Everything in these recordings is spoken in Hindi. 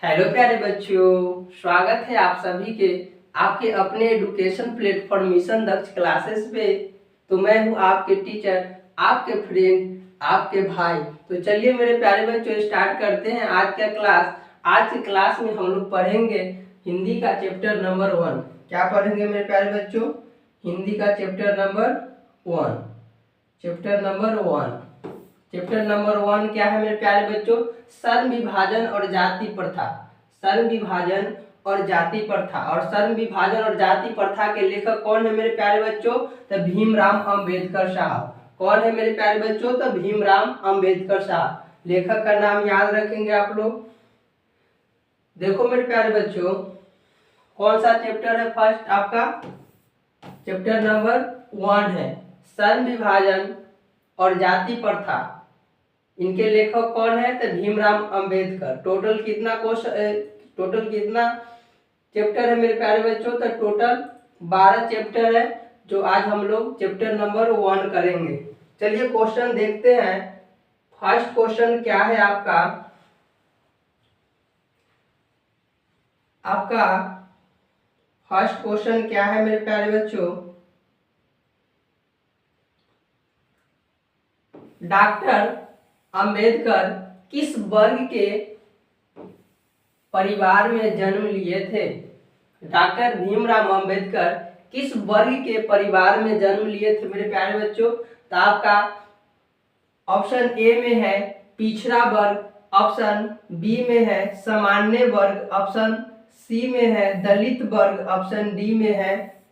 हेलो प्यारे बच्चों, स्वागत है आप सभी के आपके अपने एजुकेशन प्लेटफॉर्म मिशन दक्ष क्लासेस पे। तो मैं हूं आपके टीचर, आपके फ्रेंड, आपके भाई। तो चलिए मेरे प्यारे बच्चों, स्टार्ट करते हैं आज का क्लास। आज की क्लास में हम लोग पढ़ेंगे हिंदी का चैप्टर नंबर 1। क्या पढ़ेंगे मेरे प्यारे बच्चों? हिंदी का chapter number 1। Chapter number 1। Chapter number 1 क्या है मेरे प्यारे बच्चों? सर्ण विभाजन और जाति प्रथा। सर्ण विभाजन और जाति प्रथा। और सर्ण विभाजन और जाति प्रथा के लेखक कौन है मेरे प्यारे बच्चों? तो भीमराव अंबेडकर साहब। कौन है मेरे प्यारे बच्चों? तो भीमराव अंबेडकर साहब। लेखक का नाम याद रखेंगे आप लोग। देखो मेरे प्यारे बच्चों, कौन सा चैप्टर है फर्स्ट आपका? चैप्टर नंबर 1 है सर्ण विभाजन और जाति प्रथा। इनके लेखक कौन है? तो भीमराव अंबेडकर। टोटल कितना चैप्टर है मेरे प्यारे बच्चों? तो टोटल 12 चैप्टर है, जो आज हम लोग चैप्टर नंबर 1 करेंगे। चलिए क्वेश्चन देखते हैं। फर्स्ट क्वेश्चन क्या है आपका? फर्स्ट क्वेश्चन क्या है मेरे प्यारे बच्चों? डॉक्टर अंबेडकर किस वर्ग के परिवार में जन्म लिए थे? डॉक्टर भीमराव अंबेडकर किस वर्ग के परिवार में जन्म लिए थे मेरे प्यारे बच्चों? तो आपका ऑप्शन ए में है पिछड़ा वर्ग, ऑप्शन बी में है सामान्य वर्ग, ऑप्शन सी में है दलित वर्ग, ऑप्शन डी में है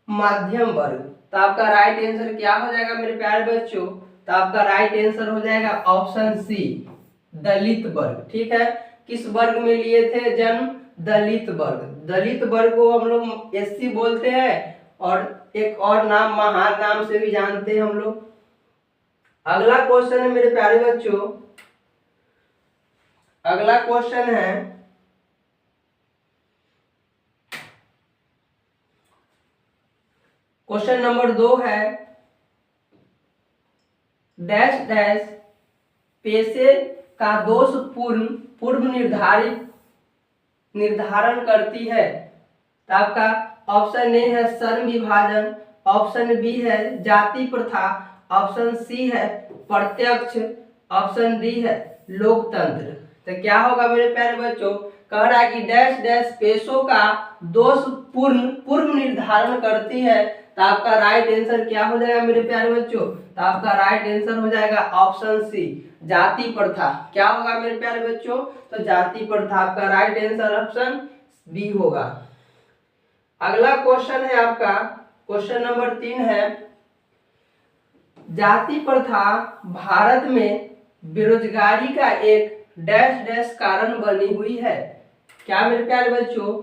मध्यम वर्ग। तो आपका राइट आंसर क्या हो जाएगा मेरे प्यारे बच्चों? तो आपका राइट आंसर हो जाएगा ऑप्शन सी, दलित वर्ग। ठीक है, किस वर्ग में लिए थे जन्म? दलित वर्ग। दलित वर्ग को हम लोग एससी बोलते हैं, और एक और नाम महार नाम से भी जानते हैं हम लोग। अगला क्वेश्चन है मेरे प्यारे बच्चों, अगला क्वेश्चन है क्वेश्चन नंबर 2 है डैश डैश पेशे का दोष पूर्व निर्धारण करती है। तो आपका ऑप्शन ए है सर्ण विभाजन, ऑप्शन बी है जाति प्रथा, ऑप्शन सी है प्रत्यक्ष, ऑप्शन डी है लोकतंत्र। तो क्या होगा मेरे प्यारे बच्चों? कह रहा है कि डैश डैश पेशों का दोष पूर्व निर्धारण करती है। तो आपका राइट आंसर क्या हो जाएगा मेरे प्यारे बच्चों? तो आपका राइट आंसर हो जाएगा ऑप्शन सी, जाति प्रथा। क्या होगा मेरे प्यारे बच्चों? तो जाति प्रथा। आपका राइट आंसर ऑप्शन बी होगा। अगला क्वेश्चन है आपका क्वेश्चन नंबर 3 है जाति प्रथा भारत में बेरोजगारी का एक डैश डैश कारण बनी हुई है। क्या मेरे प्यारे बच्चों?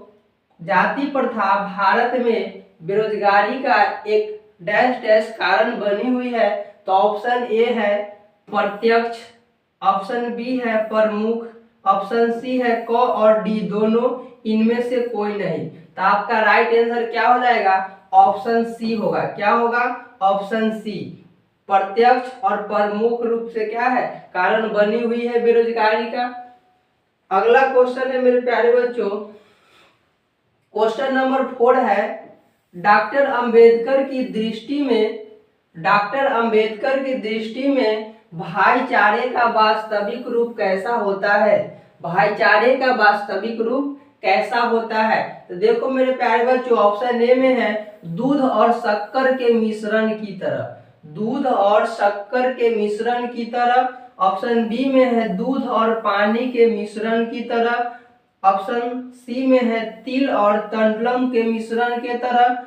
जाति प्रथा भारत में बेरोजगारी का एक डैश डैश कारण बनी हुई है। तो ऑप्शन ए है प्रत्यक्ष, ऑप्शन बी है प्रमुख, ऑप्शन सी है क और डी दोनों, इनमें से कोई नहीं। तो आपका राइट आंसर क्या हो जाएगा? ऑप्शन सी होगा। क्या होगा? ऑप्शन सी, प्रत्यक्ष और प्रमुख रूप से क्या है? कारण बनी हुई है बेरोजगारी का। अगला क्वेश्चन है मेरे प्यारे बच्चों, क्वेश्चन नंबर 4 है डॉक्टर अंबेडकर की दृष्टि में भाईचारे का वास्तविक रूप कैसा होता है? भाईचारे का वास्तविक रूप कैसा होता है? तो देखो मेरे प्यारे बच्चों, ऑप्शन ए में है दूध और शक्कर के मिश्रण की तरह, दूध और शक्कर के मिश्रण की तरह, ऑप्शन बी में है दूध और पानी के मिश्रण की तरह, ऑप्शन सी में है तिल और तंडलम के मिश्रण के तरह,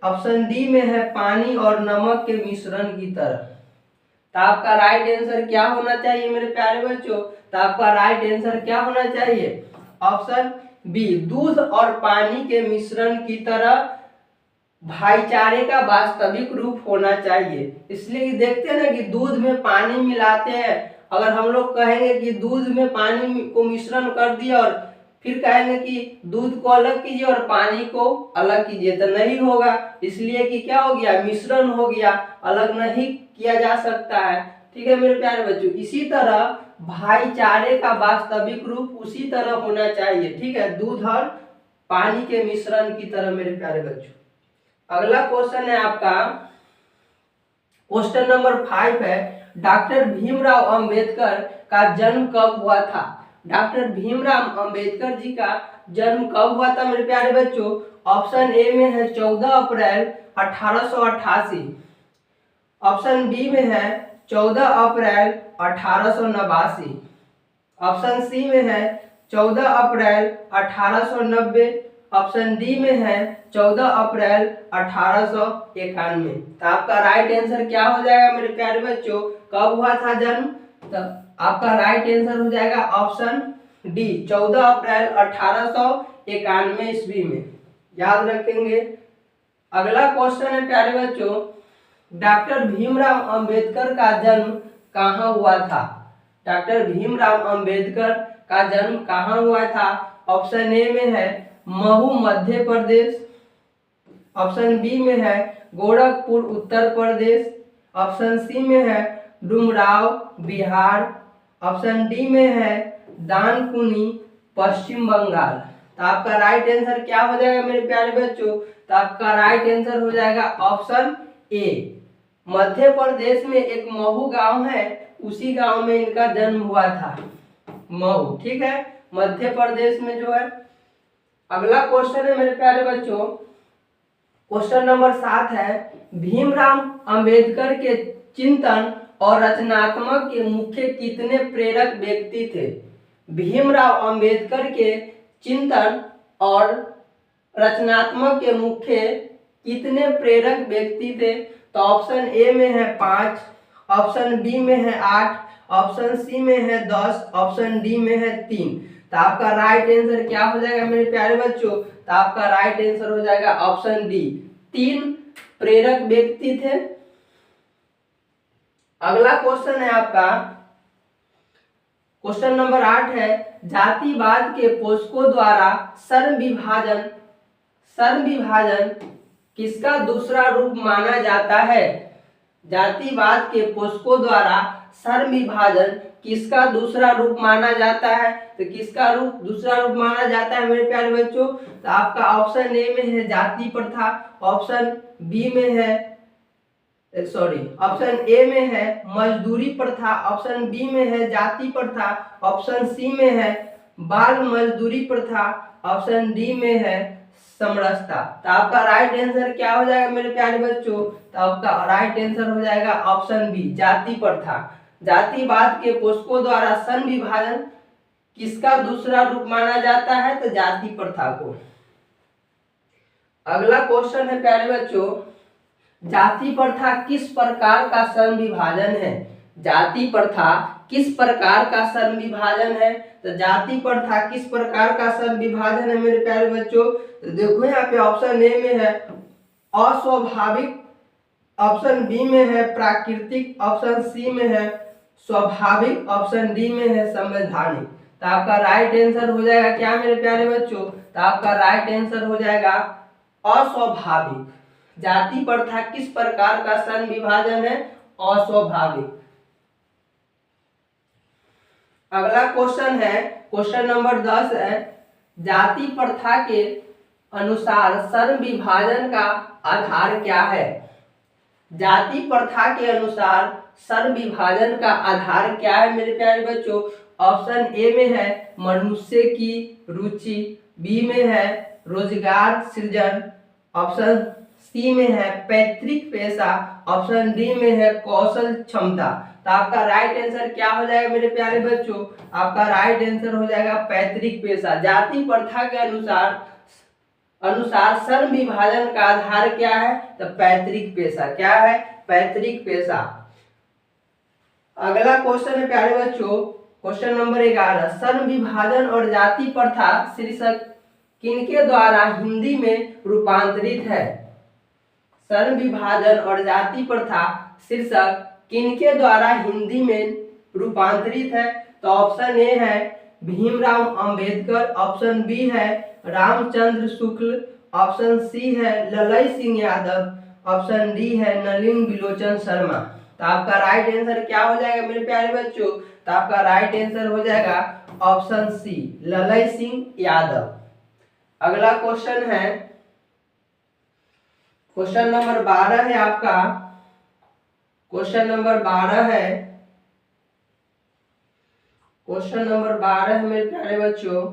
ऑप्शन डी में है पानी और नमक के मिश्रण की तरह। तो आपका राइट आंसर क्या होना चाहिए मेरे प्यारे बच्चों? तो आपका राइट आंसर क्या होना चाहिए? ऑप्शन बी, दूध और पानी के मिश्रण की तरह भाईचारे का वास्तविक रूप होना चाहिए। इसलिए देखते हैं ना कि दूध में पानी मिलाते हैं। अगर हम लोग कहेंगे कि दूध में पानी को मिश्रण कर दिया और फिर कहेंगे कि दूध को अलग कीजिए और पानी को अलग कीजिए, तो नहीं होगा। इसलिए कि क्या हो गया? मिश्रण हो गया, अलग नहीं किया जा सकता है। ठीक है मेरे प्यारे बच्चों, इसी तरह भाईचारे का वास्तविक रूप उसी तरह होना चाहिए, ठीक है, दूध और पानी के मिश्रण की तरह मेरे प्यारे बच्चों। अगला क्वेश्चन है आपका क्वेश्चन नंबर 5 है, डॉक्टर भीमराव अंबेडकर का जन्म कब हुआ था? डॉक्टर भीमराव अंबेडकर जी का जन्म कब हुआ था मेरे प्यारे बच्चों? ऑप्शन ए में है 14 अप्रैल 1888, ऑप्शन बी में है 14 अप्रैल 1889, ऑप्शन सी में है 14 अप्रैल 1890, ऑप्शन डी में है 14 अप्रैल 1891। तो आपका राइट आंसर क्या हो जाएगा मेरे प्यारे बच्चों? कब हुआ था जन्म? तो आपका राइट आंसर हो जाएगा ऑप्शन डी, 14 अप्रैल 1891 ईस्वी में। याद रखेंगे। अगला क्वेश्चन है प्यारे बच्चों, डॉक्टर भीमराव अंबेडकर का जन्म कहाँ हुआ था? डॉक्टर भीमराव अंबेडकर का जन्म कहाँ हुआ था? ऑप्शन ए में है महू मध्य प्रदेश, ऑप्शन बी में है गोरखपुर उत्तर प्रदेश, ऑप्शन सी में है डुमराव बिहार, ऑप्शन डी में है दानकुनी पश्चिम बंगाल। तो आपका राइट आंसर क्या हो जाएगा मेरे प्यारे बच्चों? तो आपका राइट आंसर हो जाएगा ऑप्शन ए। मध्य प्रदेश में एक महू गांव है, उसी गांव में इनका जन्म हुआ था, महू, ठीक है, मध्य प्रदेश में जो है। अगला क्वेश्चन है मेरे प्यारे बच्चों, क्वेश्चन नंबर 7 है, भीमराव अंबेडकर के चिंतन और रचनात्मक के मुख्य कितने प्रेरक व्यक्ति थे? भीमराव अंबेडकर के चिंतन और रचनात्मक के मुख्य कितने प्रेरक व्यक्ति थे? तो ऑप्शन ए में है 5, ऑप्शन बी में है 8, ऑप्शन सी में है 10, ऑप्शन डी में है 3। तो आपका राइट आंसर क्या हो जाएगा मेरे प्यारे बच्चों? तो आपका राइट आंसर हो जाएगा ऑप्शन डी, 3 प्रेरक व्यक्ति थे। अगला क्वेश्चन है आपका क्वेश्चन नंबर 8 है, जातिवाद के पोषकों द्वारा श्रम विभाजन किसका दूसरा रूप माना जाता है? जातिवाद के पोषकों द्वारा श्रम विभाजन किसका दूसरा रूप माना जाता है? तो किसका दूसरा रूप माना जाता है मेरे प्यारे बच्चों? तो आपका ऑप्शन ए में है जाति प्रथा, ऑप्शन बी में है ऑप्शन ए में है मजदूरी प्रथा, ऑप्शन बी में है जाति प्रथा, ऑप्शन सी में है बाल मजदूरी प्रथा, ऑप्शन डी में है समरसता। तो आपका राइट आंसर क्या हो जाएगा मेरे प्यारे बच्चों? तो आपका राइट आंसर हो जाएगा ऑप्शन बी, जाति प्रथा। जातिवाद के पोषकों द्वारा श्रम विभाजन किसका दूसरा रूप माना जाता है? तो जाति प्रथा को। अगला क्वेश्चन है प्यारे बच्चों, जाति प्रथा किस प्रकार का श्रम विभाजन है? जाति प्रथा किस प्रकार का श्रम विभाजन है? तो जाति प्रथा किस प्रकार का श्रम विभाजन है मेरे प्यारे बच्चों? तो देखो यहाँ पे ऑप्शन ए में है अस्वाभाविक, ऑप्शन बी में है प्राकृतिक, ऑप्शन सी में है स्वाभाविक, ऑप्शन डी में है संवैधानिक। तो आपका राइट आंसर हो जाएगा क्या मेरे प्यारे बच्चों? तो आपका राइट आंसर हो जाएगा अस्वाभाविक। जाति प्रथा किस प्रकार का श्रम विभाजन है? अस्वाभाविक। अगला क्वेश्चन है क्वेश्चन नंबर 10 है, जाति प्रथा के अनुसार श्रम विभाजन का आधार क्या है? जाति प्रथा के अनुसार श्रम विभाजन का आधार क्या है मेरे प्यारे बच्चों? ऑप्शन ए में है मनुष्य की रुचि, बी में है रोजगार सृजन, ऑप्शन सी में है पैतृक पेशा, ऑप्शन डी में है कौशल क्षमता। तो आपका राइट आंसर क्या हो जाएगा मेरे प्यारे बच्चों? आपका राइट आंसर हो जाएगा पैतृक पेशा। जाति प्रथा के अनुसार श्रम विभाजन का आधार क्या है? तो पैतृक पेशा। क्या है? पैतृक पेशा। अगला क्वेश्चन है प्यारे बच्चों क्वेश्चन नंबर 11, श्रम विभाजन और जाति प्रथा शीर्षक किनके द्वारा हिंदी में रूपांतरित है? श्रम विभाजन और जाति प्रथा शीर्षक किनके द्वारा हिंदी में रूपांतरित है? तो ऑप्शन ए है भीमराव अंबेडकर, ऑप्शन बी है रामचंद्र शुक्ल, ऑप्शन सी है ललई सिंह यादव, ऑप्शन डी है नलिन बिलोचन शर्मा। तो आपका राइट आंसर क्या हो जाएगा मेरे प्यारे बच्चों? तो आपका राइट आंसर हो जाएगा ऑप्शन सी, ललय सिंह यादव। अगला क्वेश्चन है, क्वेश्चन नंबर 12 है आपका। क्वेश्चन नंबर 12 है, क्वेश्चन नंबर 12 है मेरे प्यारे बच्चों,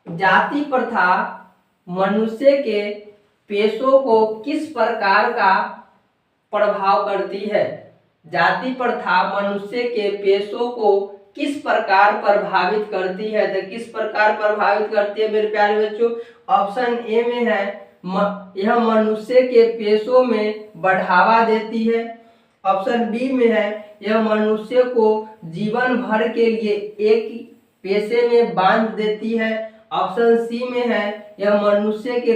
जाति प्रथा मनुष्य के पेशों को किस प्रकार का प्रभाव करती है? जाति प्रथा मनुष्य के पेशों को किस प्रकार प्रभावित करती है? तो किस प्रकार प्रभावित करती है मेरे प्यारे बच्चों? ऑप्शन ए में है यह मनुष्य के पेशों में बढ़ावा देती है। ऑप्शन बी में है यह मनुष्य को जीवन भर के लिए एक पेशे में बांध देती है। ऑप्शन सी में है यह मनुष्य के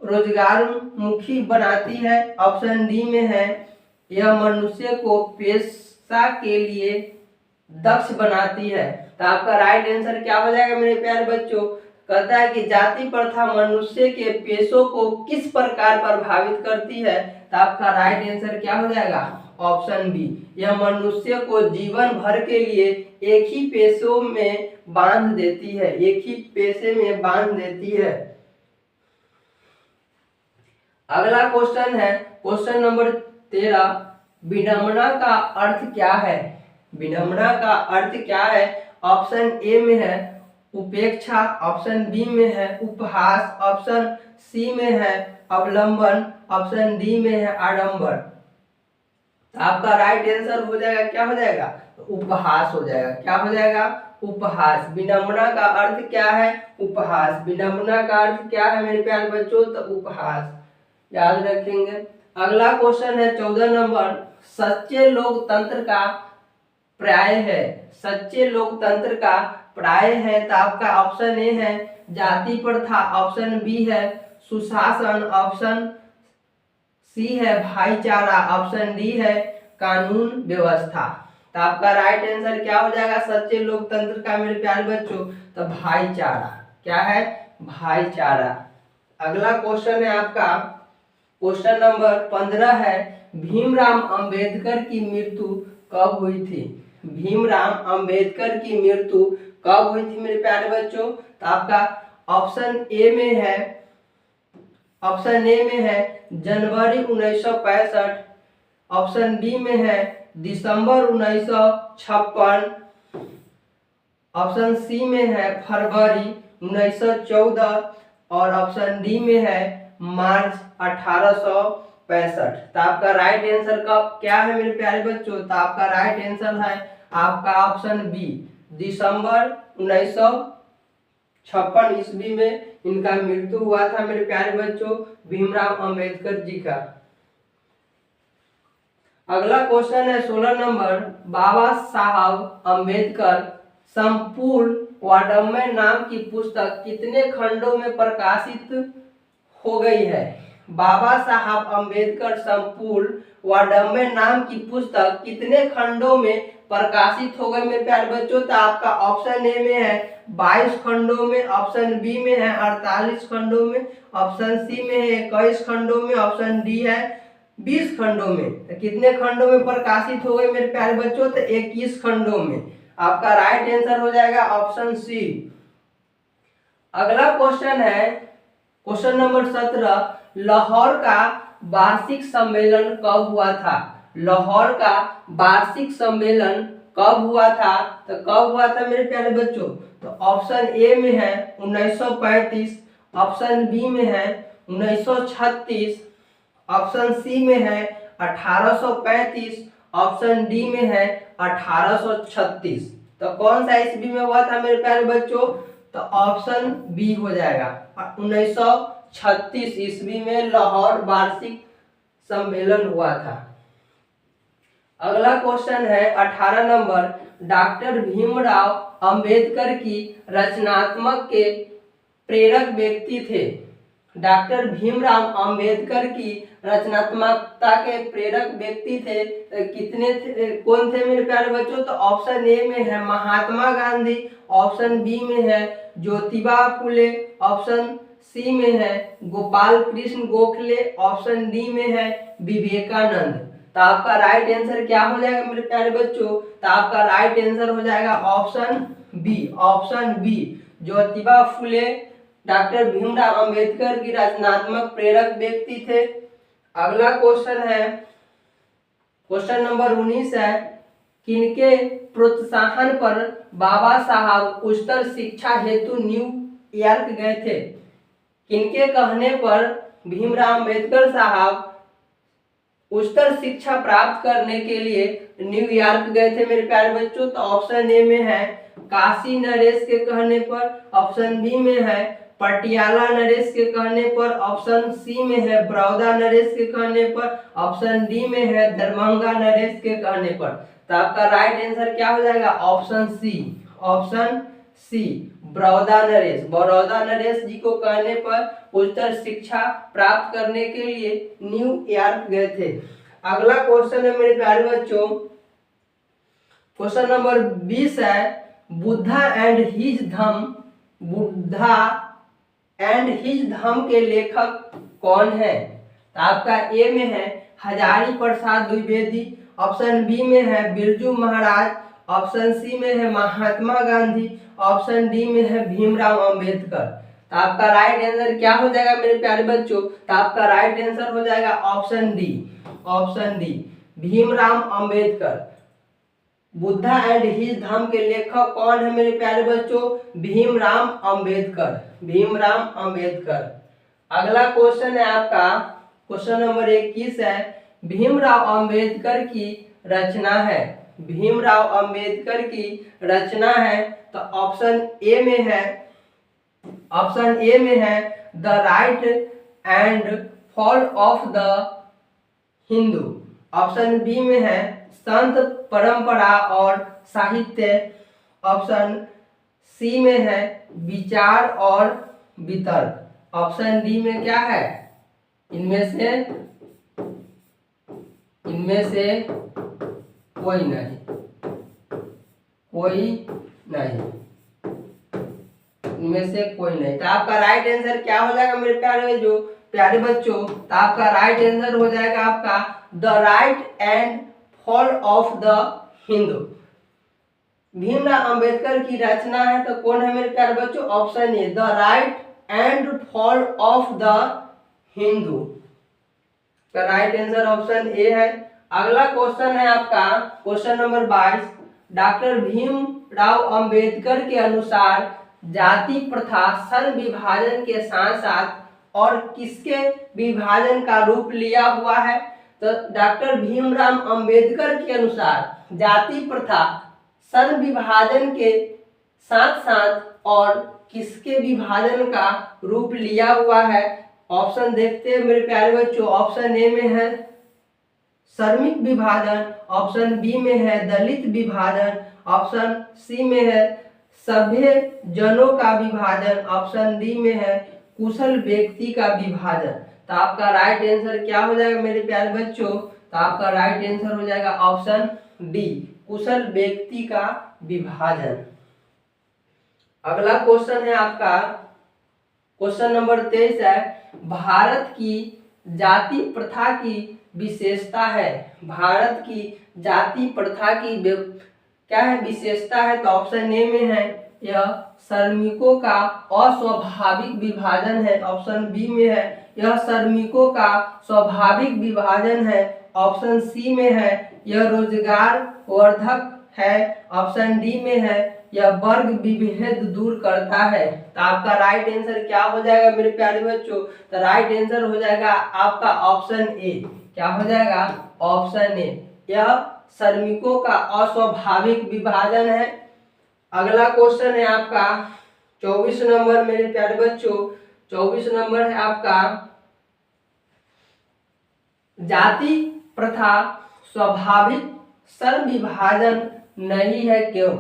रोजगार मुखी बनाती है। ऑप्शन डी में है यह मनुष्य को पेशा के लिए दक्ष बनाती है। तो आपका राइट आंसर क्या हो जाएगा मेरे प्यारे बच्चों? कहता है कि जाति प्रथा मनुष्य के पेशों को किस प्रकार प्रभावित करती है? तो आपका राइट आंसर क्या हो जाएगा? ऑप्शन बी, यह मनुष्य को जीवन भर के लिए एक ही पेशों में बांध देती है, एक ही पेशे में बांध देती है। अगला क्वेश्चन है, क्वेश्चन नंबर 13, विडंबना का अर्थ क्या है? विडंबना का अर्थ क्या है? ऑप्शन ए में है उपेक्षा, ऑप्शन बी में है उपहास, ऑप्शन सी में है अवलंबन, ऑप्शन डी में है आडंबर। तो आपका राइट आंसर हो जाएगा, क्या हो जाएगा? उपहास हो जाएगा। क्या हो जाएगा? उपहास। विडंबना का अर्थ क्या है? उपहास। विडंबना का अर्थ क्या है मेरे प्यारे बच्चों? तो उपहास, याद रखेंगे। अगला क्वेश्चन है 14 नंबर, सच्चे लोकतंत्र का प्राय है। सच्चे लोकतंत्र का प्राय है। तो आपका ऑप्शन ए है जाति प्रथा, ऑप्शन बी है सुशासन, ऑप्शन सी है भाईचारा, ऑप्शन डी है कानून व्यवस्था। तो आपका राइट आंसर क्या हो जाएगा सच्चे लोकतंत्र का मेरे प्यारे बच्चों? तो भाईचारा। क्या है? भाईचारा। अगला क्वेश्चन है आपका, क्वेश्चन नंबर 15 है, भीमराव अंबेडकर की मृत्यु कब हुई थी? भीमराव अंबेडकर की मृत्यु कब हुई थी मेरे प्यारे बच्चों? तो आपका ऑप्शन ए में है, ऑप्शन ए में है जनवरी 1965, ऑप्शन बी में है दिसंबर 1956, ऑप्शन सी में है फरवरी 1914 और ऑप्शन डी में है मार्च 1865। तो आपका राइट आंसर का क्या है मेरे प्यारे बच्चों? तो आपका राइट आंसर है आपका ऑप्शन बी, दिसंबर 1956 ईस्वी में इनका मृत्यु हुआ था मेरे प्यारे बच्चों, भीमराव अंबेडकर जी का। अगला क्वेश्चन है 16 नंबर, बाबा साहब अंबेडकर संपूर्ण वाङ्मय नाम की पुस्तक कितने खंडों में प्रकाशित हो गई है? बाबा साहब अंबेडकर संपूर्ण वाङ्मय नाम की पुस्तक कितने खंडों में प्रकाशित हो गई मेरे प्यारे बच्चों? तो आपका ऑप्शन ए में है 22 खंडों में, ऑप्शन बी में है 48 खंडों में, ऑप्शन सी में है 21 खंडों में, ऑप्शन डी है 20 खंडों में। तो कितने खंडों में प्रकाशित हो गई मेरे प्यारे बच्चों? तो 21 खंडों में। आपका राइट आंसर हो जाएगा ऑप्शन सी। अगला क्वेश्चन है क्वेश्चन नंबर 17, लाहौर का वार्षिक सम्मेलन कब हुआ था? लाहौर का वार्षिक सम्मेलन कब हुआ था? तो कब हुआ था मेरे प्यारे बच्चों? तो ऑप्शन ए में है 1935, ऑप्शन बी में है 1936, ऑप्शन सी में है 1835, ऑप्शन डी में है 1836। तो कौन सा ईस्वी में हुआ था मेरे प्यारे बच्चों? तो ऑप्शन बी हो जाएगा, 1936 ईस्वी में लाहौर वार्षिक सम्मेलन हुआ था। अगला क्वेश्चन है 18 नंबर, डॉक्टर भीमराव अंबेडकर की रचनात्मक के प्रेरक व्यक्ति थे। डॉक्टर भीमराव अंबेडकर की रचनात्मकता के प्रेरक व्यक्ति थे, कितने थे, कौन थे मेरे प्यारे बच्चों? तो ऑप्शन ए में है महात्मा गांधी, ऑप्शन बी में है ज्योतिबा फुले, ऑप्शन सी में है गोपाल कृष्ण गोखले, ऑप्शन डी में है विवेकानंद। तो आपका राइट आंसर क्या हो जाएगा मेरे प्यारे बच्चों? तो आपका राइट आंसर हो जाएगा option B. Option B, Jyotiba Phule doctor Bhimrao Ambedkar की रचनात्मक प्रेरक व्यक्ति थे। अगला क्वेश्चन है, क्वेश्चन नंबर 19 है, किनके प्रोत्साहन पर बाबा साहब उच्चतर शिक्षा हेतु न्यूयॉर्क गए थे? किनके कहने पर भीमराव अंबेडकर साहब उच्चतर शिक्षा प्राप्त करने के लिए न्यूयॉर्क गए थे मेरे प्यारे बच्चों? तो ऑप्शन ए में है काशी नरेश के कहने पर, ऑप्शन बी में है पटियाला नरेश के कहने पर, ऑप्शन सी में है बड़ौदा नरेश के कहने पर, ऑप्शन डी में है दरभंगा नरेश के कहने पर। तो आपका राइट आंसर क्या हो जाएगा? Option C. Option C, Baroda नरेश। बड़ौदा नरेश जी को कहने पर उच्चतर शिक्षा प्राप्त करने के लिए न्यूयॉर्क गए थे। अगला क्वेश्चन है मेरे प्यारे बच्चों, क्वेश्चन नंबर 20 है, Buddha and his Dhamma, Buddha and his Dhamma के लेखक कौन है? तो आपका ए में है हजारी प्रसाद द्विवेदी, ऑप्शन बी में है बिरजू महाराज, ऑप्शन सी में है महात्मा गांधी, ऑप्शन डी में है भीमराव अंबेडकर। तो आपका राइट आंसर क्या हो जाएगा मेरे प्यारे बच्चों? तो आपका राइट आंसर हो जाएगा option D. Option D, Bhimrao Ambedkar. Buddha and his Dhamma के लेखक कौन है मेरे प्यारे बच्चों? भीमराव अंबेडकर। भीमराव अंबेडकर। अगला क्वेश्चन है आपका, क्वेश्चन नंबर 21 है, भीमराव अंबेडकर की रचना है। भीमराव अंबेडकर की रचना है। तो ऑप्शन ए में है, ऑप्शन ए में है the rise and fall of the Hindu, option B में है संत परंपरा और साहित्य, ऑप्शन सी में है विचार और वितर्क, ऑप्शन डी में क्या है? इनमें से कोई नहीं, कोई नहीं, इनमें से कोई नहीं। तो आपका राइट आंसर क्या हो जाएगा मेरे प्यारे बच्चों? तो आपका राइट आंसर हो जाएगा आपका the rise and fall of the Hindu. Bhimrao Ambedkar की रचना है तो कौन है मेरे प्यारे बच्चों? Option A, the rise and fall of the Hindu. का राइट आंसर ऑप्शन ए है। अगला क्वेश्चन है आपका, question number 22, doctor Bhimrao Ambedkar के अनुसार जाति प्रथा सन विभाजन के साथ साथ और किसके विभाजन का रूप लिया हुआ है? तो डॉक्टर भीमराव अंबेडकर के अनुसार जाति प्रथा सन विभाजन के साथ साथ और किसके विभाजन का रूप लिया हुआ है? ऑप्शन देखते हैं मेरे प्यारे बच्चों। ऑप्शन ए में है श्रमिक विभाजन, ऑप्शन बी में है दलित विभाजन, ऑप्शन सी में है सभ्य जनों का विभाजन, ऑप्शन डी में है कुशल व्यक्ति का विभाजन। तो आपका राइट आंसर क्या हो जाएगा मेरे प्यारे बच्चों? तो आपका राइट आंसर हो जाएगा ऑप्शन डी, कुशल व्यक्ति का विभाजन। अगला क्वेश्चन है आपका, क्वेश्चन नंबर 23 है, भारत की जाति प्रथा की विशेषता है। भारत की जाति प्रथा की क्या है विशेषता है? तो ऑप्शन ए में है यह श्रमिकों का अस्वाभाविक विभाजन है, ऑप्शन बी में है यह श्रमिकों का स्वाभाविक विभाजन है, ऑप्शन सी में है यह रोजगार वर्धक है, ऑप्शन डी में है यह वर्ग विभेद दूर करता है। तो आपका राइट आंसर क्या हो जाएगा मेरे प्यारे बच्चों? तो राइट आंसर हो जाएगा आपका ऑप्शन ए। क्या हो जाएगा? ऑप्शन ए, यह श्रमिकों का अस्वाभाविक विभाजन है। अगला क्वेश्चन है आपका 24 नंबर मेरे प्यारे बच्चों, 24 नंबर है आपका, जाति प्रथा स्वाभाविक श्रम विभाजन नहीं है क्यों?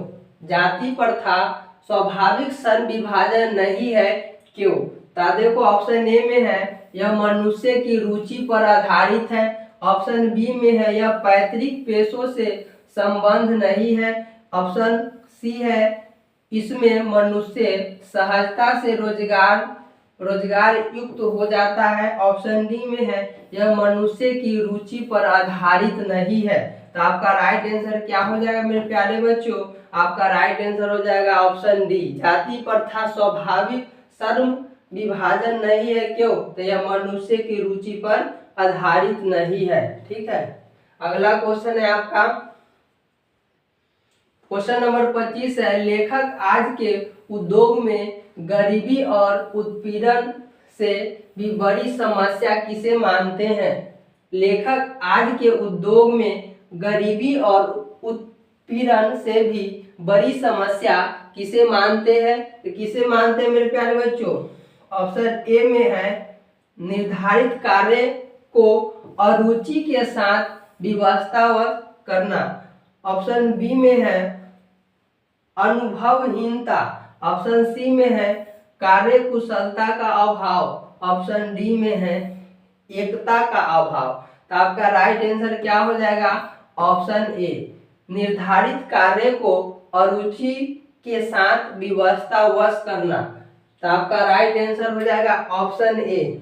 जाति प्रथा स्वाभाविक श्रम विभाजन नहीं है क्यों? तो देखो ऑप्शन ए में है यह मनुष्य की रुचि पर आधारित है, ऑप्शन बी में है यह पैतृक पेशों से संबंध नहीं है, ऑप्शन सी है इसमें मनुष्य सहजता से रोजगार रोजगार युक्त हो जाता है। ऑप्शन डी में है यह मनुष्य की रुचि पर आधारित नहीं है। तो आपका राइट आंसर क्या हो जाएगा मेरे प्यारे बच्चों? आपका राइट आंसर हो जाएगा ऑप्शन डी, जाति प्रथा स्वाभाविक श्रम विभाजन नहीं है। क्यों? तो यह मनुष्य की रुचि पर आधारित नहीं है। ठीक है, अगला क्वेश्चन है आपका क्वेश्चन नंबर 25 है, लेखक आज के उद्योग में गरीबी और उत्पीड़न से भी बड़ी समस्या किसे मानते हैं? लेखक आज के उद्योग में गरीबी और उत्पीड़न से भी बड़ी समस्या किसे मानते हैं? तो किसे मानते हैं मेरे प्यारे बच्चों? ऑप्शन ए में है निर्धारित कार्य को अरुचि के साथ व्यवस्थावत करना। ऑप्शन बी में है अनुभवहीनता। ऑप्शन सी में है कार्य कुशलता का अभाव। ऑप्शन डी में है एकता का अभाव। तो आपका राइट आंसर क्या हो जाएगा? ऑप्शन ए, निर्धारित कार्य को अरुचि के साथ व्यवस्थावश करना। तो आपका राइट आंसर हो जाएगा ऑप्शन ए।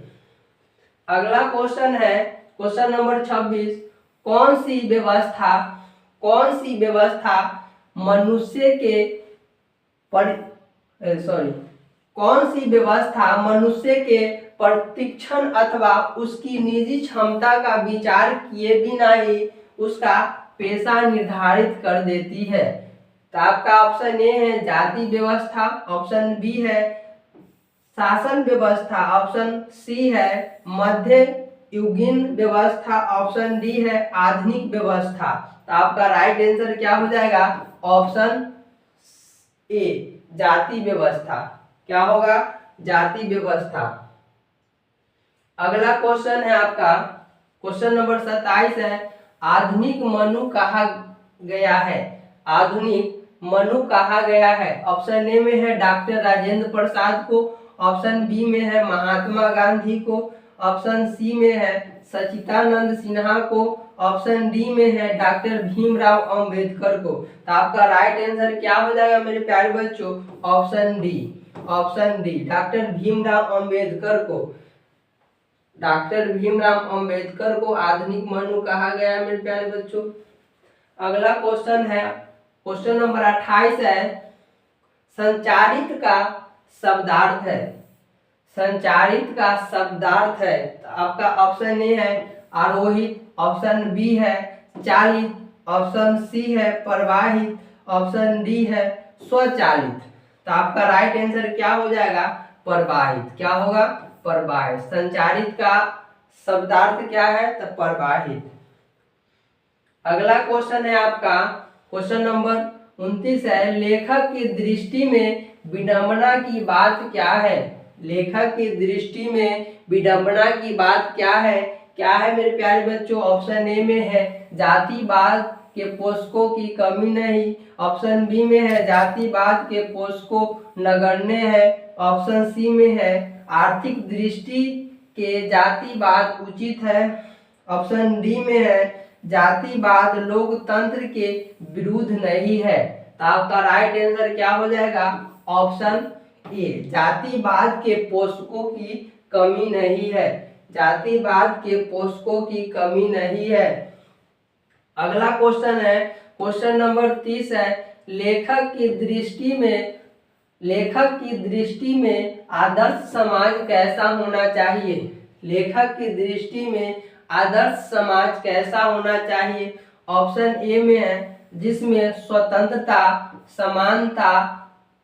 अगला क्वेश्चन है क्वेश्चन नंबर 26, कौन सी व्यवस्था मनुष्य के प्रतिक्षण अथवा उसकी निजी क्षमता का विचार किए बिना ही उसका पेशा निर्धारित कर देती है? तो आपका ऑप्शन ए है जाति व्यवस्था, ऑप्शन बी है शासन व्यवस्था, ऑप्शन सी है मध्य युगीन व्यवस्था, ऑप्शन डी है आधुनिक व्यवस्था। तो आपका राइट आंसर क्या हो जाएगा? ऑप्शन ए, जाति व्यवस्था। क्या होगा? जाति व्यवस्था। अगला क्वेश्चन है आपका क्वेश्चन नंबर 27 है, आधुनिक मनु कहा गया है? आधुनिक मनु कहा गया है? ऑप्शन ए में है डॉक्टर राजेंद्र प्रसाद को, ऑप्शन बी में है महात्मा गांधी को, ऑप्शन सी में है सच्चिदानंद सिन्हा को, ऑप्शन डी में है डॉक्टर भीमराव अंबेडकर को। तो आपका राइट आंसर क्या हो जाएगा मेरे प्यारे बच्चों? Option D, doctor Bhimrao Ambedkar को। डॉक्टर भीमराव अंबेडकर को आधुनिक मनु कहा गया है मेरे प्यारे बच्चों। अगला क्वेश्चन है क्वेश्चन नंबर 28 है, संचारित का शब्दार्थ है। संचारित का शब्दार्थ है। तो आपका ऑप्शन ए है आरोहित, ऑप्शन बी है चालित, ऑप्शन सी है प्रवाहित, ऑप्शन डी है स्वचालित। तो आपका राइट आंसर क्या हो जाएगा? प्रवाहित। क्या होगा? प्रवाहित। संचारित का शब्दार्थ क्या है? तो प्रवाहित। अगला क्वेश्चन है आपका क्वेश्चन नंबर 29 है, लेखक की दृष्टि में विडंबना की बात क्या है? लेखक की दृष्टि में विडंबना की बात क्या है? क्या है मेरे प्यारे बच्चों? ऑप्शन ए में है जातिवाद के पोषकों की कमी नहीं, ऑप्शन बी में है जातिवाद के पोषकों नगण्य है, ऑप्शन सी में है आर्थिक दृष्टि के जातिवाद उचित है, ऑप्शन डी में है जातिवाद लोकतंत्र के विरुद्ध नहीं है। तो आपका राइट आंसर क्या हो जाएगा? ऑप्शन ए, जातिवाद के पोषकों की कमी नहीं है। जातिवाद के पोषकों की कमी नहीं है। अगला क्वेश्चन है क्वेश्चन नंबर 30 है, लेखक की दृष्टि में आदर्श समाज कैसा होना चाहिए? लेखक की दृष्टि में आदर्श समाज कैसा होना चाहिए? ऑप्शन ए में है जिसमें स्वतंत्रता, समानता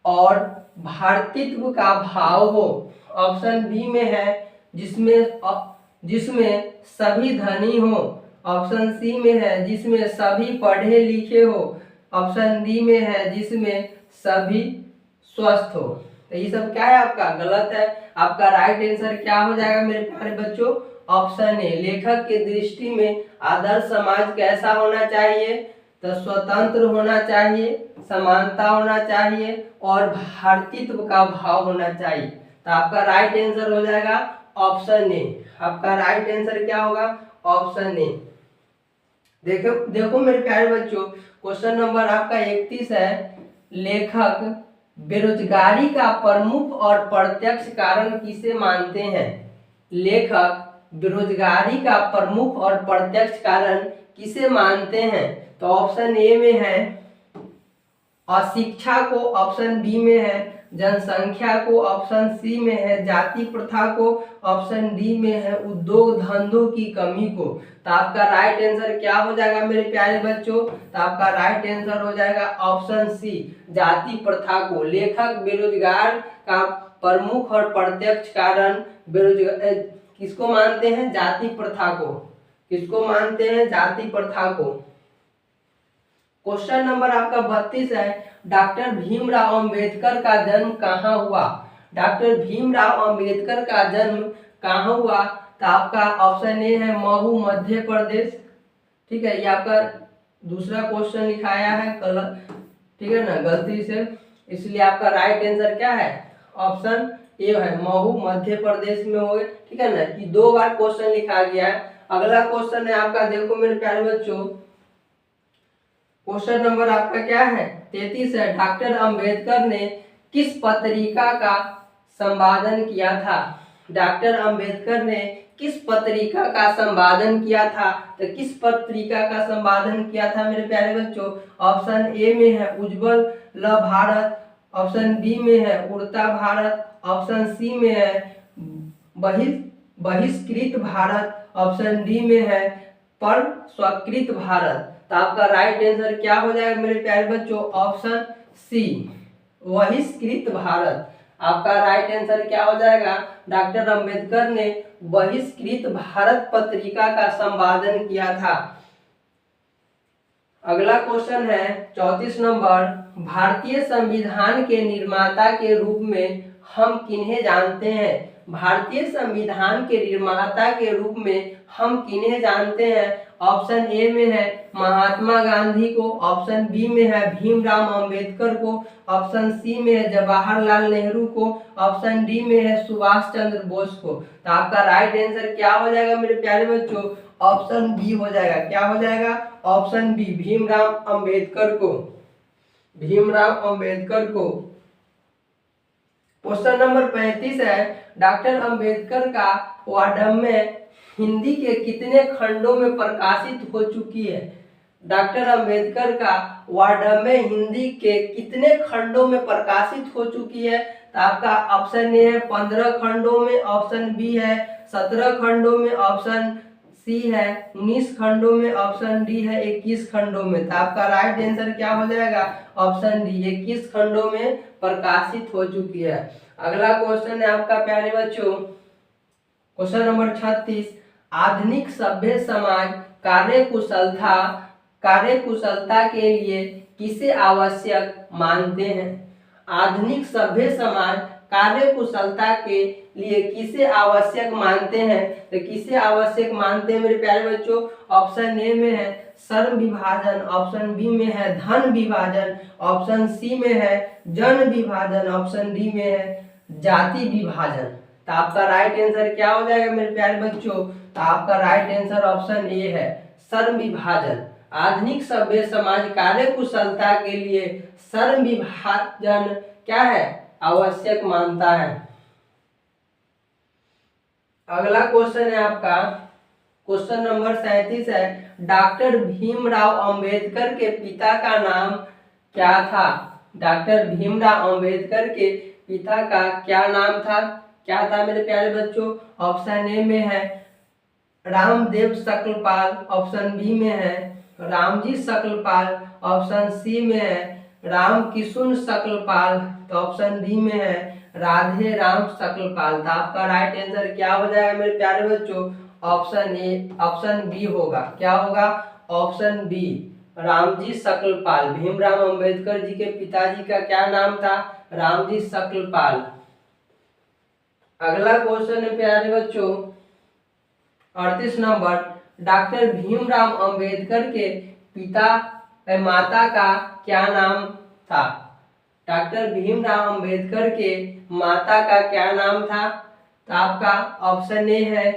और भारतीत्व का भाव हो, ऑप्शन बी में है जिसमें सभी धनी हो, ऑप्शन सी में है जिसमें सभी पढ़े लिखे हो, ऑप्शन डी में है जिसमें सभी स्वस्थ हो। तो ये सब क्या है? आपका गलत है। आपका राइट आंसर क्या हो जाएगा मेरे प्यारे बच्चों? ऑप्शन ए, लेखक की दृष्टि में आदर्श समाज कैसा होना चाहिए? तो स्वतंत्र होना चाहिए, समानता होना चाहिए और भारतीत्व का भाव होना चाहिए। तो आपका राइट आंसर हो जाएगा ऑप्शन ए। आपका राइट आंसर क्या होगा? Option A. देखो मेरे प्यारे बच्चों, क्वेश्चन नंबर आपका 31 है, लेखक बेरोजगारी का प्रमुख और प्रत्यक्ष कारण किसे मानते हैं? लेखक बेरोजगारी का प्रमुख और प्रत्यक्ष कारण किसे मानते हैं? तो ऑप्शन ए में है अशिक्षा को, ऑप्शन बी में है जनसंख्या को, ऑप्शन सी में है जाति प्रथा को, ऑप्शन डी में है उद्योग धंधों की कमी को। तो आपका राइट आंसर क्या हो जाएगा मेरे प्यारे बच्चों? तो आपका राइट आंसर हो जाएगा ऑप्शन सी जाति प्रथा को। लेखक बेरोजगार का प्रमुख और प्रत्यक्ष कारण बेरोजगार किसको मानते हैं? जाति प्रथा को। किसको मानते हैं? जाति प्रथा को। क्वेश्चन नंबर आपका 32 है, डॉक्टर भीमराव अंबेडकर का जन्म कहाँ हुआ? डॉक्टर भीमराव अंबेडकर का जन्म कहाँ हुआ? तो आपका ऑप्शन ए है महू मध्य प्रदेश। ठीक है, ये आपका दूसरा क्वेश्चन लिखाया है गलत, ठीक है ना, गलती से, इसलिए आपका राइट आंसर क्या है? ऑप्शन ए है महू मध्य प्रदेश में हो। ठीक है ना, कि 2 बार क्वेश्चन लिखा गया है। अगला क्वेश्चन है आपका, देखो मेरे प्यारे बच्चों, क्वेश्चन नंबर आपका क्या है? 33 है, डॉक्टर अंबेडकर ने किस पत्रिका का संपादन किया था? डॉक्टर अंबेडकर ने किस पत्रिका का संपादन किया था? तो किस पत्रिका का संपादन किया था मेरे प्यारे बच्चों? ऑप्शन ए में है उज्जवल भारत, ऑप्शन बी में है उड़ता भारत, ऑप्शन सी में है बहिष्कृत भारत, ऑप्शन डी में है पर स्वीकृत भारत। तो आपका राइट आंसर क्या हो जाएगा मेरे प्यारे बच्चों? ऑप्शन सी बहिष्कृत भारत। आपका राइट आंसर क्या हो जाएगा? डॉक्टर अंबेडकर ने बहिष्कृत भारत पत्रिका का संपादन किया था। अगला क्वेश्चन है 34 नंबर, भारतीय संविधान के निर्माता के रूप में हम किन्हें जानते हैं? भारतीय संविधान के निर्माता के रूप में हम किन्हें जानते हैं? ऑप्शन ए में है महात्मा गांधी को, ऑप्शन बी में है भीमराव अंबेडकर को, ऑप्शन सी में है जवाहरलाल नेहरू को, ऑप्शन डी में है सुभाष चंद्र बोस को। तो आपका राइट आंसर क्या हो जाएगा मेरे प्यारे बच्चों? ऑप्शन बी हो जाएगा। क्या हो जाएगा? ऑप्शन बी भीमराव अंबेडकर को। भीमराव अंबेडकर को। क्वेश्चन नंबर 35 है, डॉक्टर अंबेडकर का वाङ्मय हिंदी के कितने खंडों में प्रकाशित हो चुकी है? डॉक्टर अंबेडकर का वाङ्मय हिंदी के कितने खंडों में प्रकाशित हो चुकी है? तो आपका ऑप्शन ए है 15 खंडों में, ऑप्शन बी है 17 खंडों में, ऑप्शन सी है 19 खंडों में, ऑप्शन डी है 21 खंडों में। तो आपका राइट आंसर क्या हो जाएगा? ऑप्शन डी 21 खंडों में प्रकाशित हो चुकी है। अगला क्वेश्चन है आपका प्यारे बच्चों, क्वेश्चन नंबर 36, आधुनिक सभ्य समाज कार्यकुशलता के लिए किसे आवश्यक मानते हैं? आधुनिक सभ्य समाज कार्यकुशलता के लिए किसे आवश्यक मानते हैं? तो किसे आवश्यक मानते हैं मेरे प्यारे बच्चों? ऑप्शन ए में है श्रम विभाजन, ऑप्शन बी में है धन विभाजन, ऑप्शन सी में है जन विभाजन, ऑप्शन डी में है जाति विभाजन। तो आपका राइट आंसर क्या हो जाएगा मेरे प्यारे बच्चों? तो आपका राइट आंसर ऑप्शन ए है श्रम विभाजन। आधुनिक सभ्य समाज कार्यकुशलता के लिए श्रम विभाजन क्या है? आवश्यक मानता है। अगला क्वेश्चन है आपका क्वेश्चन नंबर 37 है, डॉक्टर भीमराव अंबेडकर के पिता का नाम क्या था? डॉक्टर भीमराव अंबेडकर के पिता का क्या नाम था? क्या था मेरे प्यारे बच्चों? ऑप्शन ए में है रामदेव सकलपाल, ऑप्शन बी में है रामजी सकलपाल, ऑप्शन सी में है रामकिशुन सकलपाल, तो ऑप्शन डी में है राधे राम सकलपाल। तो आपका राइट आंसर क्या हो जाएगा मेरे प्यारे बच्चों? ऑप्शन ए, ऑप्शन बी होगा। क्या होगा? Option B Ramji Sakalpal. भीमराव अंबेडकर जी के पिताजी का क्या नाम था? रामजी सकलपाल। अगला क्वेश्चन है प्यारे बच्चों 38 नंबर, डॉक्टर भीमराव अंबेडकर के माता का क्या नाम था? डॉक्टर भीमराव अंबेडकर के माता का क्या नाम था? तो आपका ऑप्शन ए है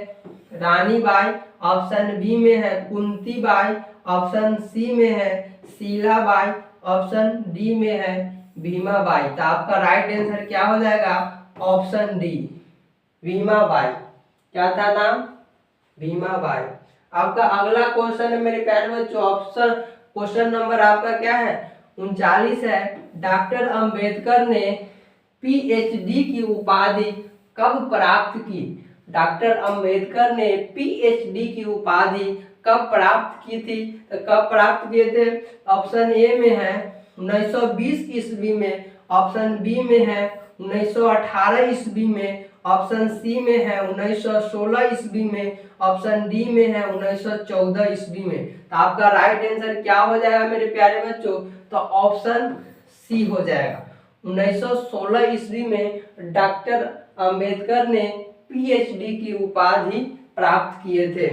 रानी बाई, ऑप्शन बी में है कुंती बाई, ऑप्शन सी में है शीला बाई, ऑप्शन डी में है भीमाबाई। तो आपका राइट आंसर क्या हो जाएगा? Option D, Bhimabai. क्या था नाम? भीमाबाई। आपका अगला क्वेश्चन है मेरे प्यारे बच्चों, ऑप्शन क्वेश्चन नंबर आपका क्या है? 39 है। डॉक्टर अंबेडकर ने पीएचडी की उपाधि कब प्राप्त की? डॉक्टर अंबेडकर ने पीएचडी की उपाधि कब प्राप्त की थी? तो कब प्राप्त किए थे? ऑप्शन ए में है 1920 ईस्वी में, ऑप्शन बी में है 1918 ईस्वी में, ऑप्शन सी में है 1916 ईस्वी में, ऑप्शन डी में है 1914 ईस्वी में। तो आपका राइट आंसर क्या हो जाएगा मेरे प्यारे बच्चों? तो ऑप्शन सी हो जाएगा। 1916 ईस्वी में डॉक्टर अंबेडकर ने पीएचडी की उपाधि प्राप्त किए थे।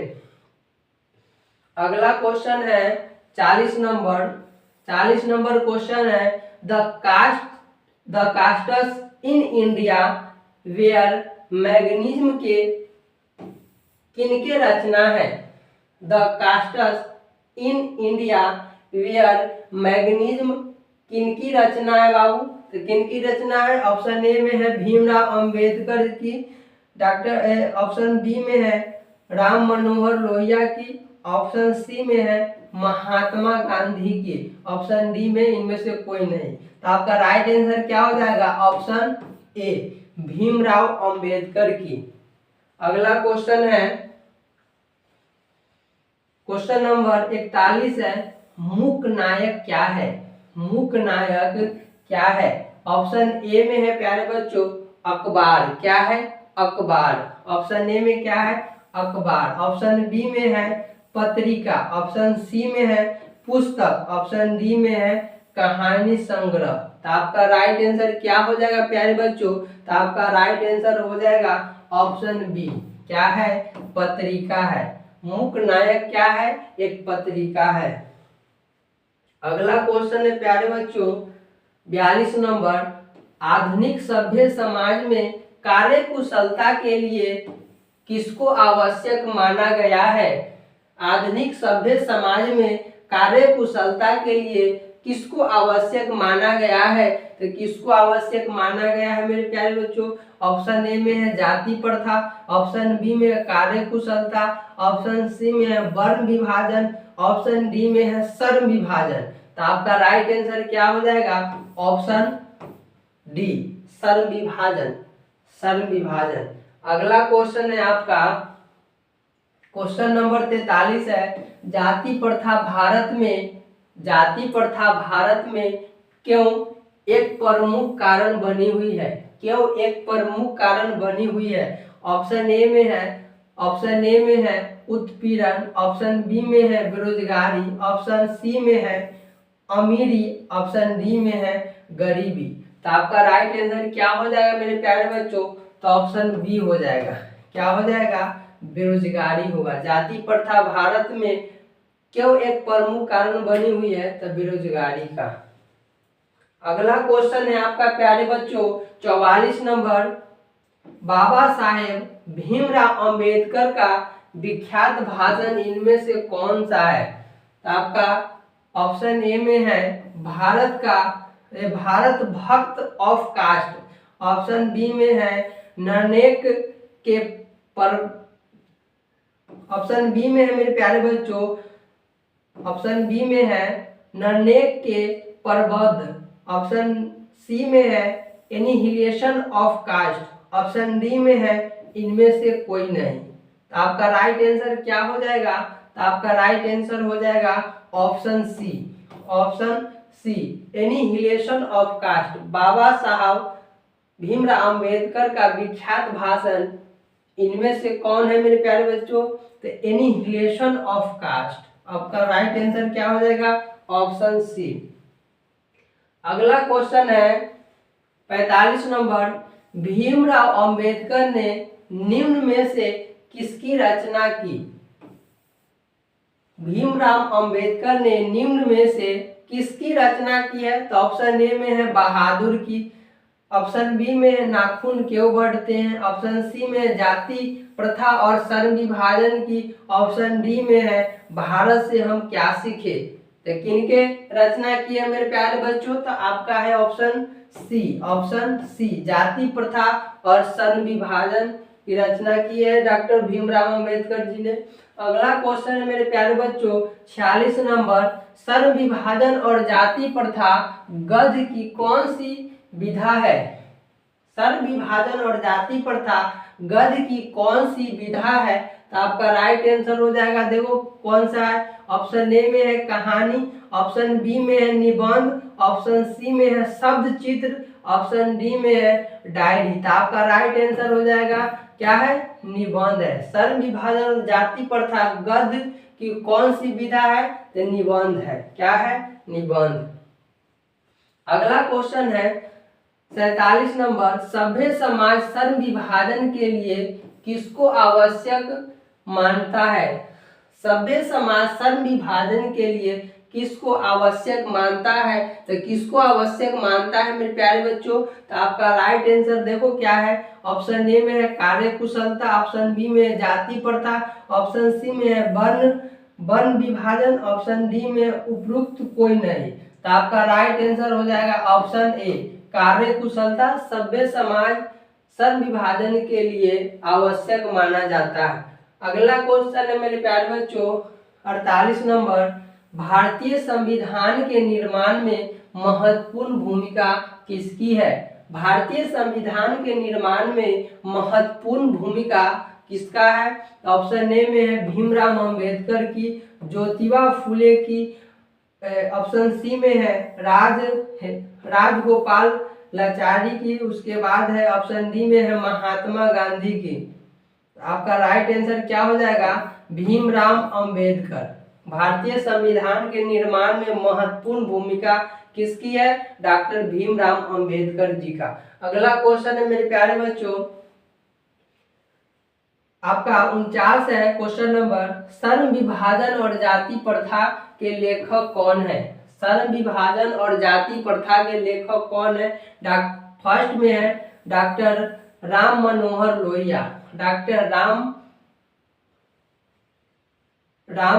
अगला क्वेश्चन है 40 नंबर। 40 नंबर क्वेश्चन है the castes in India their mechanism के किनके रचना है? The castes in India their mechanism किनकी रचना है बाबू? तो किनकी रचना है? ऑप्शन ए में है भीमराव अंबेडकर की, डॉक्टर ऑप्शन बी में है राम मनोहर लोहिया की, ऑप्शन सी में है महात्मा गांधी की, ऑप्शन डी में इनमें से कोई नहीं। तो आपका राइट आंसर क्या हो जाएगा? ऑप्शन ए, भीमराव अंबेडकर की। अगला क्वेश्चन है क्वेश्चन नंबर 41 है मूक नायक क्या है? मूक नायक क्या है? ऑप्शन ए में है प्यारे बच्चों अखबार। क्या है? अखबार। ऑप्शन ए में क्या है? अखबार। ऑप्शन बी में है पत्रिका, ऑप्शन सी में है पुस्तक, ऑप्शन डी में है कहानी संग्रह। तो आपका राइट आंसर क्या हो जाएगा प्यारे बच्चों? तो आपका राइट आंसर हो जाएगा ऑप्शन बी। क्या है? पत्रिका है। मूक नायक क्या है? एक पत्रिका है। अगला क्वेश्चन है प्यारे बच्चों 42 नंबर। आधुनिक सभ्य समाज में कार्यकुशलता के लिए किसको आवश्यक माना गया है? आधुनिक सभ्य समाज में कार्यकुशलता के लिए किसको आवश्यक माना गया है? तो किसको आवश्यक माना गया है मेरे प्यारे बच्चों? ऑप्शन ए में है जाति प्रथा, ऑप्शन बी में है कार्यकुशलता, ऑप्शन सी में है वर्ण विभाजन, ऑप्शन डी में है श्रम विभाजन। तो आपका राइट आंसर क्या हो जाएगा? ऑप्शन डी, श्रम विभाजन। श्रम विभाजन। अगला क्वेश्चन है आपका क्वेश्चन नंबर 43 है जाति प्रथा भारत में क्यों एक प्रमुख कारण बनी हुई है? क्यों एक प्रमुख कारण बनी हुई है? ऑप्शन ए में है उत्पीड़न, ऑप्शन बी में है बेरोजगारी, ऑप्शन सी में है अमीरी, ऑप्शन डी में है गरीबी। तो आपका राइट आंसर क्या हो जाएगा मेरे प्यारे बच्चों? तो ऑप्शन बी हो जाएगा। क्या हो जाएगा? बेरोजगारी होगा। जाति प्रथा भारत में क्यों एक प्रमुख कारण बनी हुई है? तो बेरोजगारी का। अगला क्वेश्चन है आपका प्यारे बच्चों 44 नंबर। बाबा साहेब भीमराव अंबेडकर का विख्यात भाषण इनमें से कौन सा है? तो आपका ऑप्शन ए में है भारत भक्त ऑफ कास्ट, ऑप्शन बी में है नरनेक के पर, ऑप्शन बी में है मेरे प्यारे बच्चों, ऑप्शन बी में है नरनेक के प्रबंध, ऑप्शन सी में है annihilation of caste, option D में है इनमें से कोई नहीं। तो आपका राइट आंसर क्या हो जाएगा? तो आपका राइट आंसर हो जाएगा option C, option C annihilation of caste. Baba Saheb Bhimrao Ambedkar का विख्यात भाषण इनमें से कौन है मेरे प्यारे बच्चों? तो एनिहिलेशन ऑफ कास्ट। आपका राइट आंसर क्या हो जाएगा? Option C. अगला क्वेश्चन है 45 नंबर। भीमराव अंबेडकर ने निम्न में से किसकी रचना की? भीमराव अंबेडकर ने निम्न में से किसकी रचना की है? तो ऑप्शन ए में है बहादुर की, ऑप्शन बी में है नाखून क्यों बढ़ते हैं, ऑप्शन सी में है जाति प्रथा और श्रम विभाजन की, ऑप्शन डी में है भारत से हम क्या सीखे। तो किनके रचना की है मेरे प्यारे बच्चों? तो आपका है ऑप्शन सी, जाति प्रथा और सन विभाजन की रचना की है डॉक्टर भीमराव अंबेडकर जी ने। अगला क्वेश्चन है मेरे प्यारे बच्चों 46 नंबर, सन विभाजन और जाति प्रथा गद्य की कौन सी विधा है? सन विभाजन और जाति प्रथा गद्य की कौन सी विधा है? तो आपका राइट आंसर हो जाएगा, देखो कौन सा है। ऑप्शन ए में है कहानी, ऑप्शन बी में है निबंध, ऑप्शन सी में है शब्द चित्र, ऑप्शन डी में है डायरी। तो आपका राइट आंसर हो जाएगा क्या है? निबंध है। सन विभाजन और जाति प्रथा गद्य की कौन सी विधा है? तो निबंध है। क्या है? निबंध। अगला क्वेश्चन है 47 नंबर, सभ्य समाज सन विभाजन के लिए किसको आवश्यक मानता है? सभ्य समाज सन विभाजन के लिए किसको आवश्यक मानता है? तो किसको आवश्यक मानता है मेरे प्यारे बच्चों? तो आपका राइट आंसर देखो क्या है। ऑप्शन ए में है कार्य कुशलता, ऑप्शन बी में है जाति प्रथा, ऑप्शन सी में है वर्ण विभाजन, ऑप्शन डी में उपरोक्त कोई नहीं। तो आपका राइट आंसर हो जाएगा ऑप्शन ए, कार्य कुशलता सभ्य समाज सन विभाजन के लिए आवश्यक माना जाता है। अगला क्वेश्चन है मेरे प्यारे बच्चों 48 नंबर, भारतीय संविधान के निर्माण में महत्वपूर्ण भूमिका किसकी है? भारतीय संविधान के निर्माण में महत्वपूर्ण भूमिका किसका है? ऑप्शन ए में है भीमराव अंबेडकर की, ज्योतिबा फुले की, ऑप्शन सी में है राजगोपाल लाचारी की, उसके बाद है ऑप्शन डी में है महात्मा गांधी की। आपका राइट आंसर क्या हो जाएगा? भीमराव अंबेडकर। भारतीय संविधान के निर्माण में महत्वपूर्ण भूमिका किसकी है? डॉक्टर भीमराव अंबेडकर जी का। अगला क्वेश्चन है मेरे प्यारे बच्चों आपका 49 है क्वेश्चन नंबर, सन विभाजन और जाति प्रथा के लेखक कौन है? सन विभाजन और जाति प्रथा के लेखक कौन है? फर्स्ट में है doctor Ram Manohar Lohia, doctor Ram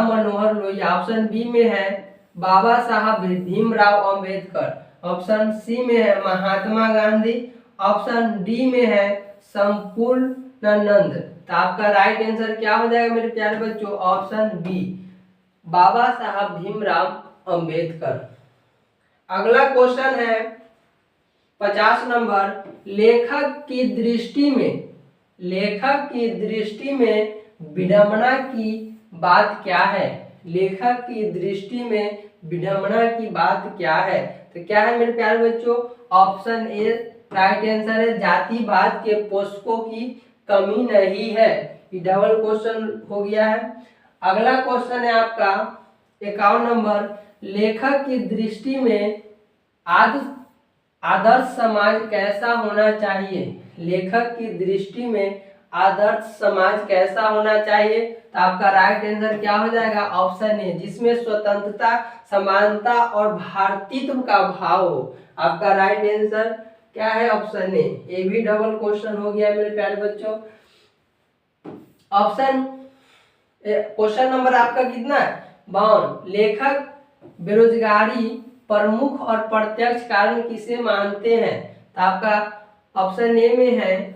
Manohar Lohia. Option B में है बाबा साहब भीमराव अंबेडकर, ऑप्शन सी में है महात्मा गांधी, ऑप्शन डी में है संपूर्णानंद। तो आपका राइट आंसर क्या हो जाएगा मेरे प्यारे बच्चों? ऑप्शन बी, बाबा साहब भीमराव अंबेडकर। अगला क्वेश्चन है 50 नंबर, लेखक की दृष्टि में विडंबना की बात क्या है? लेखक की दृष्टि में विडंबना की बात क्या है? तो क्या है मेरे प्यारे बच्चों? ऑप्शन ए राइट आंसर है, जातिवाद के पोषकों की कमी नहीं है। ये डबल क्वेश्चन हो गया है। अगला क्वेश्चन है आपका 51 नंबर, लेखक की दृष्टि में आदर्श समाज कैसा होना चाहिए? लेखक की दृष्टि में आदर्श समाज कैसा होना चाहिए? तो आपका राइट आंसर क्या हो जाएगा? ऑप्शन ए, जिसमें स्वतंत्रता, समानता और भारतीत्व का भाव हो। आपका राइट आंसर क्या है? Option A. ये भी डबल क्वेश्चन हो गया मेरे प्यारे बच्चों। क्वेश्चन नंबर आपका कितना है? 52, लेखक बेरोजगारी प्रमुख और प्रत्यक्ष कारण किसे मानते हैं? तो आपका ऑप्शन ए में है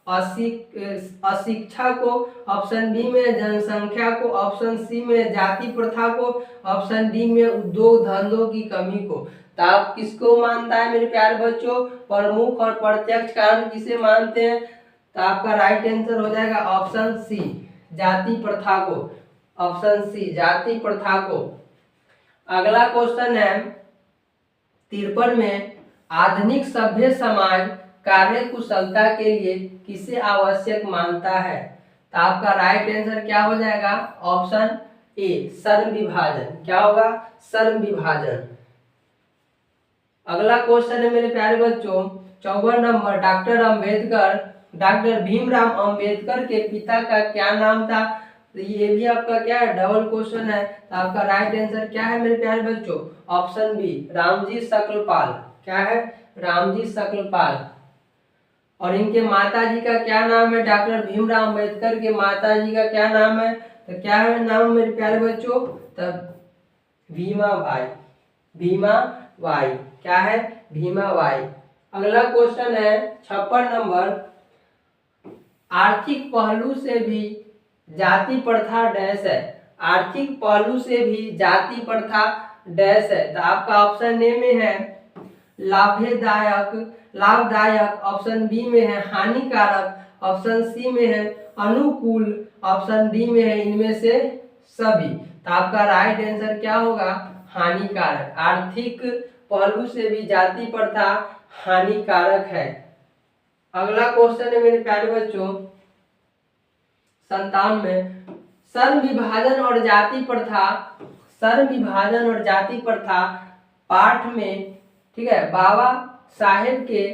अशिक्षा को, ऑप्शन बी में जनसंख्या को, ऑप्शन सी में जाति प्रथा को, ऑप्शन डी में उद्योग धंधों की कमी को। तो आप किसको मानता है मेरे प्यारे बच्चों? प्रमुख और प्रत्यक्ष कारण किसे मानते हैं? तो आपका राइट आंसर हो जाएगा ऑप्शन सी, जाति प्रथा को। ऑप्शन सी, जाति प्रथा को। अगला क्वेश्चन है 53 में, आधुनिक सभ्य समाज कार्य कुशलता के लिए किसे आवश्यक मानता है? तो आपका राइट आंसर क्या हो जाएगा? ऑप्शन ए, सन विभाजन। क्या होगा? सन विभाजन। अगला क्वेश्चन है मेरे प्यारे बच्चों 54 नंबर, डॉक्टर भीमराव अंबेडकर के पिता का क्या नाम था? तो ये भी आपका क्या है? डबल क्वेश्चन है। तो आपका राइट आंसर क्या है मेरे प्यारे बच्चों? Option B, Ramji Sakalpal. क्या है? रामजी सकलपाल। और इनके माता जी का क्या नाम है? डॉक्टर भीमराव अंबेडकर के माता जी का क्या नाम है? तो क्या है नाम मेरे प्यारे बच्चों? तब भीमा बाई, भीमा बाई क्या है, भीमा बाई। अगला क्वेश्चन है 56 नंबर, आर्थिक पहलू से भी जाति प्रथा डैश है, आर्थिक पहलू से भी जाति प्रथा डैश है। तो आपका ऑप्शन ए में है लाभदायक, लाभदायक, ऑप्शन बी में है हानिकारक, ऑप्शन सी में है अनुकूल, ऑप्शन डी में है इनमें से सभी। तो आपका राइट आंसर क्या होगा, हानिकारक। आर्थिक पहलू से भी जाति प्रथा हानिकारक है। अगला क्वेश्चन है मेरे प्यारे बच्चों 57 में, सर्व विभाजन और जाति प्रथा, सर्व विभाजन और जाति प्रथा पाठ में, ठीक है, बाबा साहेब के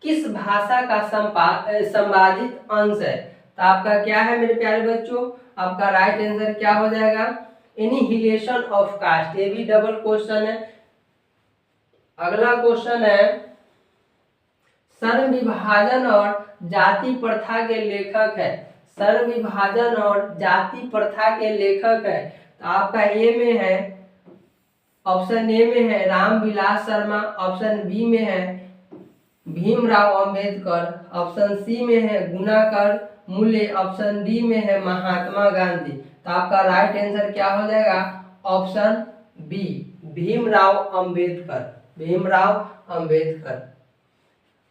किस भाषा का संपादित अंश है। तो आपका क्या है मेरे प्यारे बच्चों, आपका राइट आंसर क्या हो जाएगा, एनिहिलेशन ऑफ कास्ट। ये भी डबल क्वेश्चन है। अगला क्वेश्चन है सर्व विभाजन और जाति प्रथा के लेखक है, सर्व विभाजन और जाति प्रथा के लेखक है। तो आपका ए में है, ऑप्शन ए में है रामविलास शर्मा, ऑप्शन बी में है भीमराव अंबेडकर, ऑप्शन सी में है गुणाकर मूल्य, ऑप्शन डी में है महात्मा गांधी। तो आपका राइट आंसर क्या हो जाएगा, ऑप्शन बी भीमराव अंबेडकर, भीमराव अंबेडकर।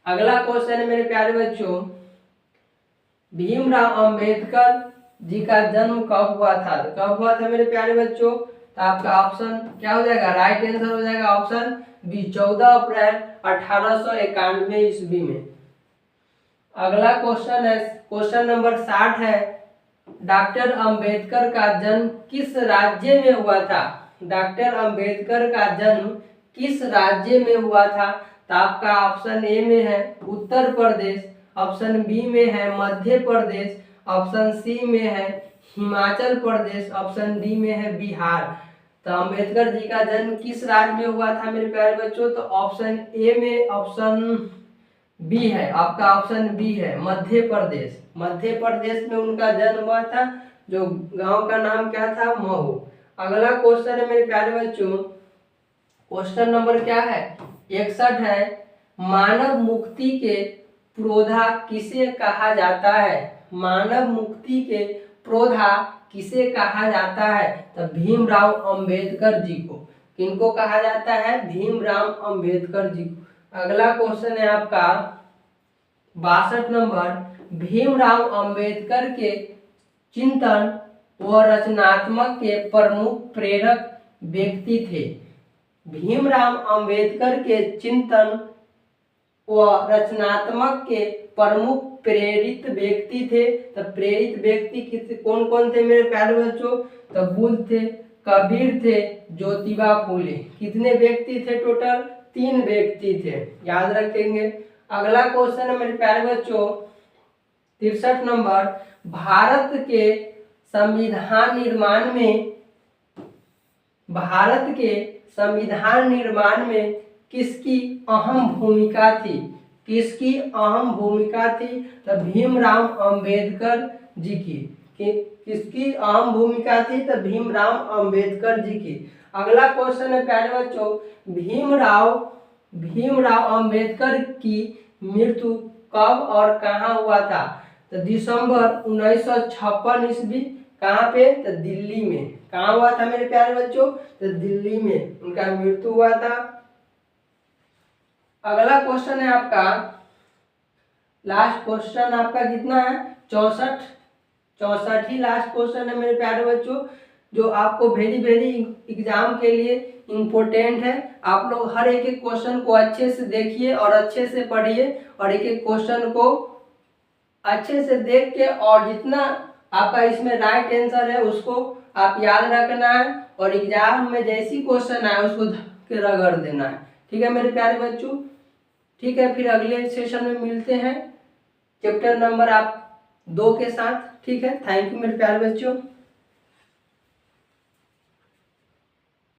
अगला क्वेश्चन है मेरे प्यारे बच्चों, भीमराव अंबेडकर जी का जन्म कब हुआ था। तो कब हुआ था मेरे प्यारे बच्चों, तो आपका ऑप्शन क्या हो जाएगा, राइट आंसर हो जाएगा ऑप्शन बी 14 अप्रैल 1891 ईस्वी में। अगला क्वेश्चन है क्वेश्चन नंबर 60 है, डॉक्टर अंबेडकर का जन्म किस राज्य में हुआ था, डॉक्टर अंबेडकर का जन्म किस राज्य में हुआ था। तो आपका ऑप्शन ए में है उत्तर प्रदेश, ऑप्शन बी में है मध्य प्रदेश, ऑप्शन सी में है हिमाचल प्रदेश, ऑप्शन डी में है बिहार। तो अंबेडकर जी का जन्म किस राज्य में हुआ था मेरे प्यारे बच्चों, तो ऑप्शन ए में ऑप्शन बी है, आपका ऑप्शन बी है मध्य प्रदेश, मध्य प्रदेश में उनका जन्म हुआ था, जो गांव का नाम क्या था, महू। अगला क्वेश्चन है मेरे प्यारे बच्चों, क्वेश्चन नंबर क्या है 61 है, मानव मुक्ति के प्रोधा किसे कहा जाता है, मानव मुक्ति के प्रोधा किसे कहा जाता है। तो भीमराव अंबेडकर जी को, किनको कहा जाता है, भीमराव अंबेडकर जी को। अगला क्वेश्चन है आपका 62 नंबर, भीमराव अंबेडकर के चिंतन व रचनात्मक के प्रमुख प्रेरक व्यक्ति थे, भीमराव अंबेडकर के चिंतन व रचनात्मक के प्रमुख प्रेरित व्यक्ति थे। तो प्रेरित व्यक्ति किस कौन कौन थे मेरे प्यारे बच्चों, तो बुद्ध थे, कबीर थे, ज्योतिबा फूले। कितने व्यक्ति थे, टोटल 3 व्यक्ति थे, याद रखेंगे। अगला क्वेश्चन है मेरे प्यारे बच्चों 63 नंबर, भारत के संविधान निर्माण में, भारत के संविधान निर्माण में किसकी अहम भूमिका थी, किसकी अहम भूमिका थी। तो भीमराव अंबेडकर जी की, किसकी अहम भूमिका थी, तो भीमराव अंबेडकर जी की। अगला क्वेश्चन है प्यारे बच्चों, भीमराव अंबेडकर की मृत्यु कब और कहाँ हुआ था। तो दिसंबर 1956 ईस्वी, कहाँ पे, तो दिल्ली में। कहाँ हुआ था मेरे प्यारे बच्चों, तो दिल्ली में उनका मृत्यु हुआ था। अगला क्वेश्चन है आपका लास्ट क्वेश्चन, आपका कितना है 64 ही लास्ट क्वेश्चन है मेरे प्यारे बच्चों, जो आपको वेरी एग्जाम के लिए इम्पोर्टेंट है। आप लोग हर एक क्वेश्चन को अच्छे से देखिए और अच्छे से पढ़िए, और एक क्वेश्चन को अच्छे से देख के, और जितना आपका इसमें राइट आंसर है उसको आप याद रखना है, और एग्जाम में जैसी क्वेश्चन आए उसको के रगड़ देना है। ठीक है मेरे प्यारे बच्चों, ठीक है, फिर अगले सेशन में मिलते हैं चैप्टर नंबर 2 के साथ। ठीक है, थैंक यू मेरे प्यारे बच्चों।